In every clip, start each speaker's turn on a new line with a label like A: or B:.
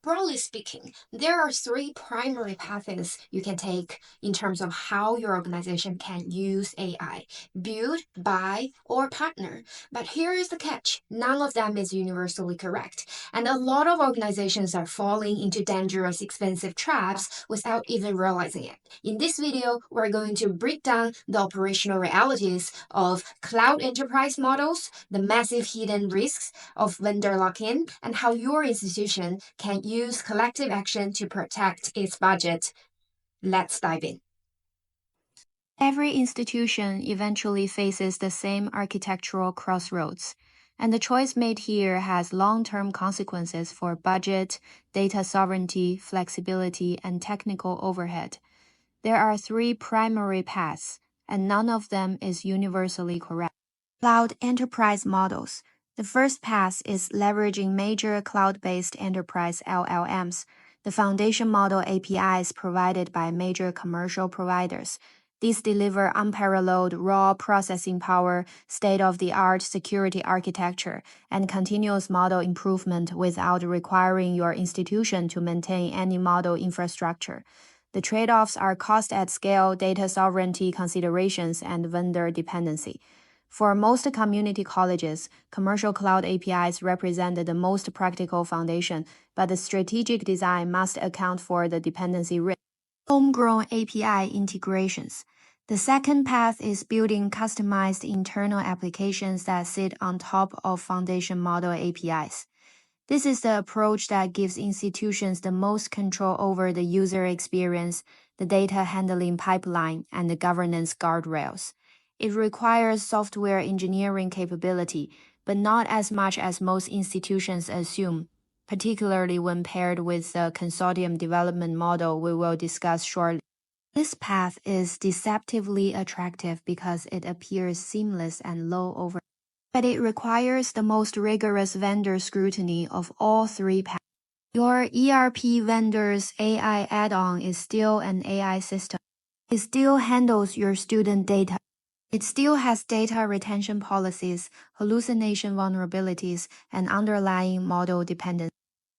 A: Broadly speaking, there are three primary paths you can take in terms of how your organization can use AI: build, buy, or partner. But here is the catch: none of them is universally correct. And a lot of organizations are falling into dangerous, expensive traps without even realizing it. In this video, we're going to break down the operational realities of cloud enterprise models, the massive hidden risks of vendor lock-in, and how your institution can use collective action to protect its budget. Let's dive in.
B: Every institution eventually faces the same architectural crossroads, and the choice made here has long-term consequences for budget, data sovereignty, flexibility, and technical overhead. There are three primary paths, and none of them is universally correct. Cloud enterprise models. The first path is leveraging major cloud-based enterprise LLMs, the foundation model APIs provided by major commercial providers. These deliver unparalleled raw processing power, state-of-the-art security architecture, and continuous model improvement without requiring your institution to maintain any model infrastructure. The trade-offs are cost at scale, data sovereignty considerations, and vendor dependency. For most community colleges, commercial cloud APIs represent the most practical foundation, but the strategic design must account for the dependency risk. Homegrown API integrations. The second path is building customized internal applications that sit on top of foundation model APIs. This is the approach that gives institutions the most control over the user experience, the data handling pipeline, and the governance guardrails. It requires software engineering capability, but not as much as most institutions assume, particularly when paired with the consortium development model we will discuss shortly. This path is deceptively attractive because it appears seamless and low overhead, but it requires the most rigorous vendor scrutiny of all three paths. Your ERP vendor's AI add-on is still an AI system. It still handles your student data. It still has data retention policies, hallucination vulnerabilities, and underlying model dependency.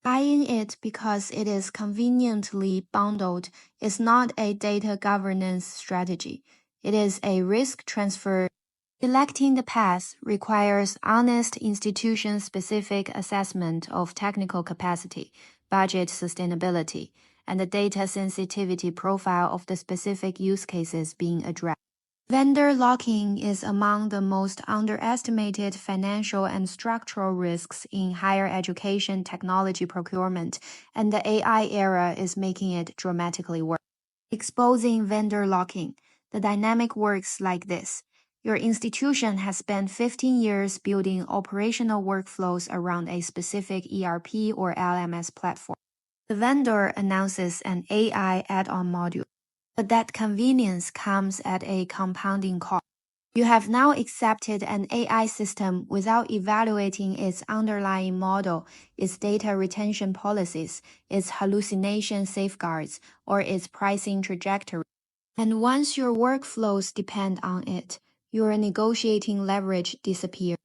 B: Buying it because it is conveniently bundled is not a data governance strategy. It is a risk transfer. Selecting the path requires honest institution-specific assessment of technical capacity, budget sustainability, and the data sensitivity profile of the specific use cases being addressed. Vendor lock-in is among the most underestimated financial and structural risks in higher education technology procurement, and the AI era is making it dramatically worse. Exposing vendor lock-in. The dynamic works like this. Your institution has spent 15 years building operational workflows around a specific ERP or LMS platform. The vendor announces an AI add-on module, but that convenience comes at a compounding cost. You have now accepted an AI system without evaluating its underlying model, its data retention policies, its hallucination safeguards, or its pricing trajectory. And once your workflows depend on it, your negotiating leverage disappears.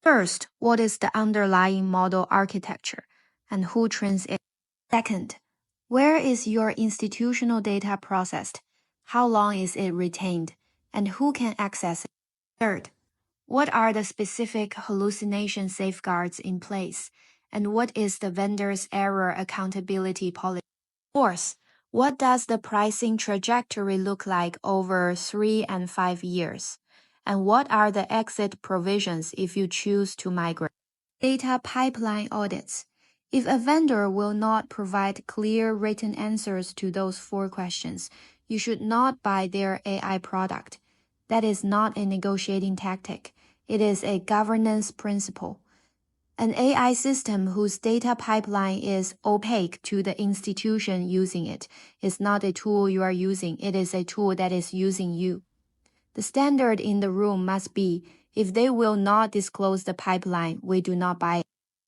B: First, what is the underlying model architecture, and who trains it? Second, where is your institutional data processed? How long is it retained? And who can access it? Third, what are the specific hallucination safeguards in place? And what is the vendor's error accountability policy? Fourth, what does the pricing trajectory look like over 3 and 5 years? And what are the exit provisions if you choose to migrate? Data pipeline audits. If a vendor will not provide clear written answers to those 4 questions, you should not buy their AI product. That is not a negotiating tactic. It is a governance principle. An AI system whose data pipeline is opaque to the institution using it is not a tool you are using. It is a tool that is using you. The standard in the room must be, if they will not disclose the pipeline, we do not buy it.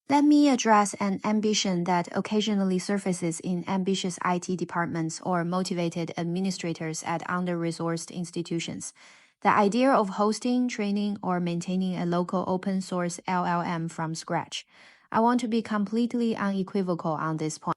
B: Let me address an ambition that occasionally surfaces in ambitious IT departments or motivated administrators at under-resourced institutions. The idea of hosting, training, or maintaining a local open source LLM from scratch. I want to be completely unequivocal on this point.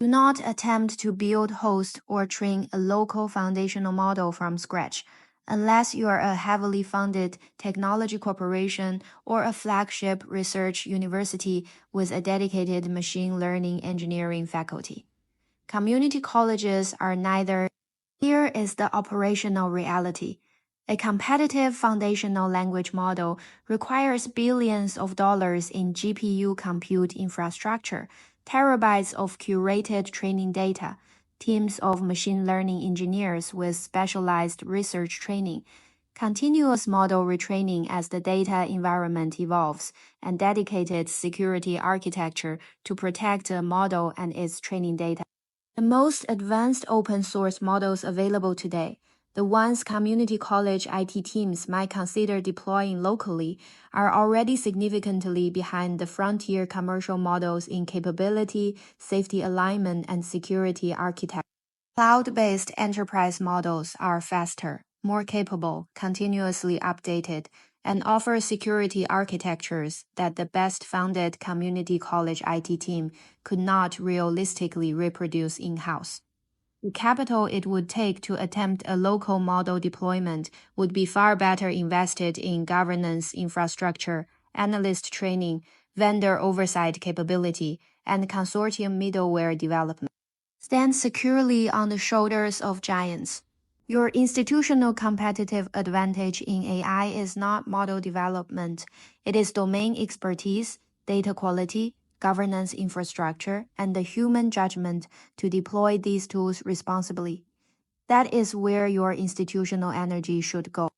B: Do not attempt to build, host, or train a local foundational model from scratch, unless you are a heavily funded technology corporation or a flagship research university with a dedicated machine learning engineering faculty. Community colleges are neither. Here is the operational reality. A competitive foundational language model requires billions of dollars in GPU compute infrastructure, terabytes of curated training data, teams of machine learning engineers with specialized research training, continuous model retraining as the data environment evolves, and dedicated security architecture to protect the model and its training data. The most advanced open source models available today, the ones community college IT teams might consider deploying locally, are already significantly behind the frontier commercial models in capability, safety alignment, and security architecture. Cloud-based enterprise models are faster, more capable, continuously updated, and offer security architectures that the best-funded community college IT team could not realistically reproduce in-house. The capital it would take to attempt a local model deployment would be far better invested in governance infrastructure, analyst training, vendor oversight capability, and consortium middleware development. Stand securely on the shoulders of giants. Your institutional competitive advantage in AI is not model development. It is domain expertise, data quality, governance infrastructure, and the human judgment to deploy these tools responsibly. That is where your institutional energy should go.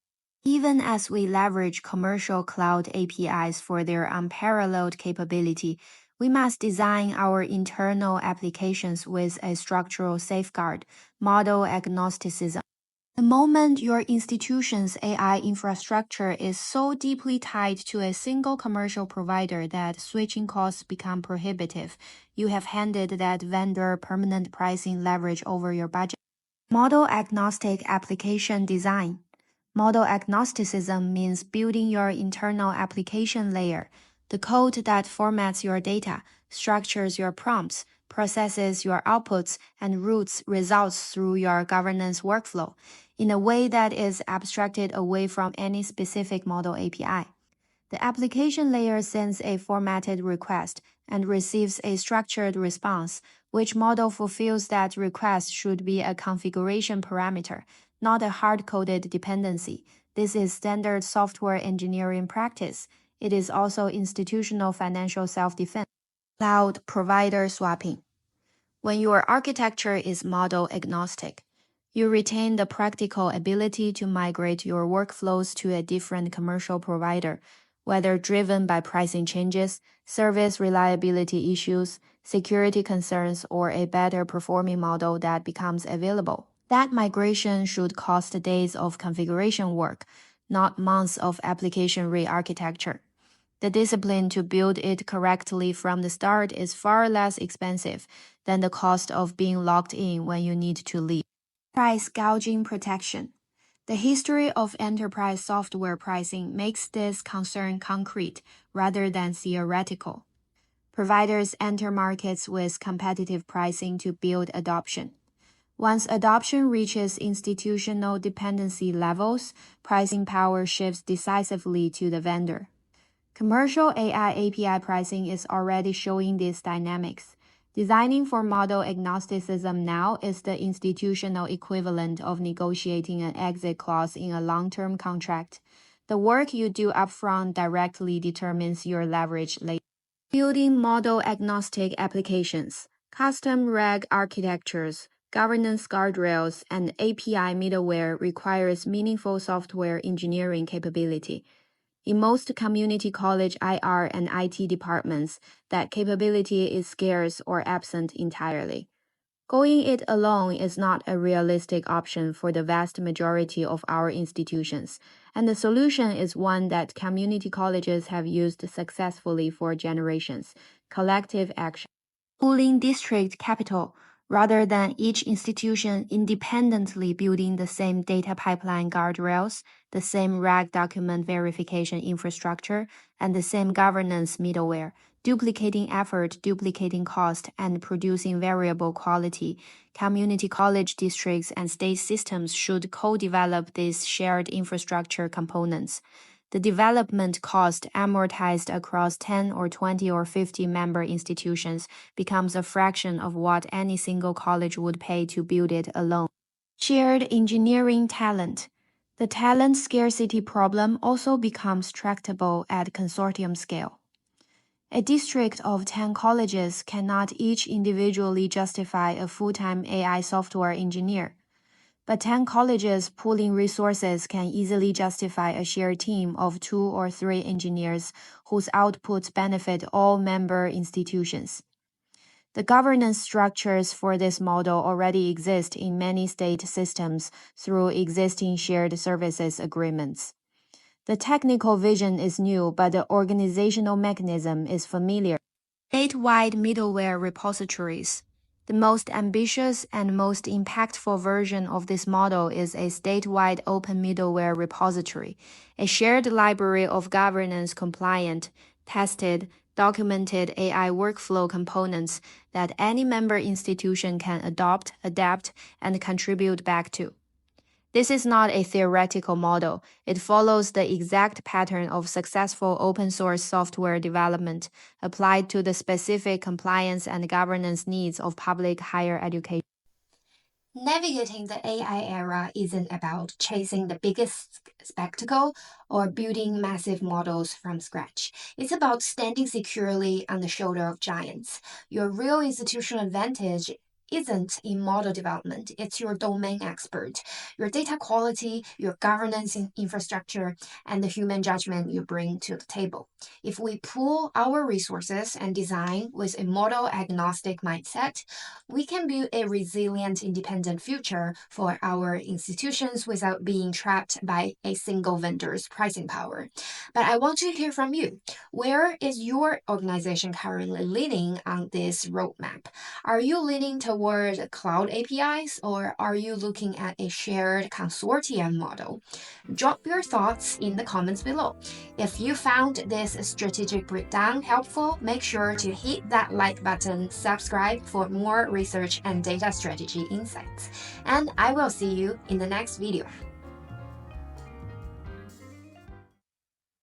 B: Even as we leverage commercial cloud APIs for their unparalleled capability, we must design our internal applications with a structural safeguard, model agnosticism. The moment your institution's AI infrastructure is so deeply tied to a single commercial provider that switching costs become prohibitive, you have handed that vendor permanent pricing leverage over your budget. Model agnostic application design. Model agnosticism means building your internal application layer, the code that formats your data, structures your prompts, processes your outputs, and routes results through your governance workflow in a way that is abstracted away from any specific model API. The application layer sends a formatted request and receives a structured response. Which model fulfills that request should be a configuration parameter, not a hard-coded dependency. This is standard software engineering practice. It is also institutional financial self-defense. Cloud provider swapping. When your architecture is model agnostic, you retain the practical ability to migrate your workflows to a different commercial provider, whether driven by pricing changes, service reliability issues, security concerns, or a better performing model that becomes available. That migration should cost days of configuration work, not months of application re-architecture. The discipline to build it correctly from the start is far less expensive than the cost of being locked in when you need to leave. Price gouging protection. The history of enterprise software pricing makes this concern concrete rather than theoretical. Providers enter markets with competitive pricing to build adoption. Once adoption reaches institutional dependency levels, pricing power shifts decisively to the vendor. Commercial AI API pricing is already showing these dynamics. Designing for model agnosticism now is the institutional equivalent of negotiating an exit clause in a long-term contract. The work you do upfront directly determines your leverage later. Building model agnostic applications, custom RAG architectures, governance guardrails, and API middleware requires meaningful software engineering capability. In most community college IR and IT departments, that capability is scarce or absent entirely. Going it alone is not a realistic option for the vast majority of our institutions, and the solution is one that community colleges have used successfully for generations: collective action. Pooling district capital rather than each institution independently building the same data pipeline guardrails, the same RAG document verification infrastructure, and the same governance middleware. duplicating effort, duplicating cost, and producing variable quality. Community college districts and state systems should co-develop these shared infrastructure components. The development cost amortized across 10 or 20 or 50 member institutions becomes a fraction of what any single college would pay to build it alone. Shared engineering talent. The talent scarcity problem also becomes tractable at consortium scale. A district of 10 colleges cannot each individually justify a full-time AI software engineer, but 10 colleges pooling resources can easily justify a shared team of 2 or 3 engineers whose outputs benefit all member institutions. The governance structures for this model already exist in many state systems through existing shared services agreements. The technical vision is new, but the organizational mechanism is familiar. Statewide middleware repositories. The most ambitious and most impactful version of this model is a statewide open middleware repository, a shared library of governance-compliant, tested, documented AI workflow components that any member institution can adopt, adapt, and contribute back to. This is not a theoretical model. It follows the exact pattern of successful open-source software development applied to the specific compliance and governance needs of public higher education.
A: Navigating the AI era isn't about chasing the biggest spectacle or building massive models from scratch. It's about standing securely on the shoulder of giants. Your real institutional advantage isn't in model development, it's your domain expert, your data quality, your governance infrastructure, and the human judgment you bring to the table. If we pool our resources and design with a model agnostic mindset, we can build a resilient, independent future for our institutions without being trapped by a single vendor's pricing power. But I want to hear from you. Where is your organization currently leaning on this roadmap? Are you leaning toward cloud APIs or are you looking at a shared consortium model? Drop your thoughts in the comments below. If you found this strategic breakdown helpful, make sure to hit that like button, subscribe for more research and data strategy insights. And I will see you in the next video.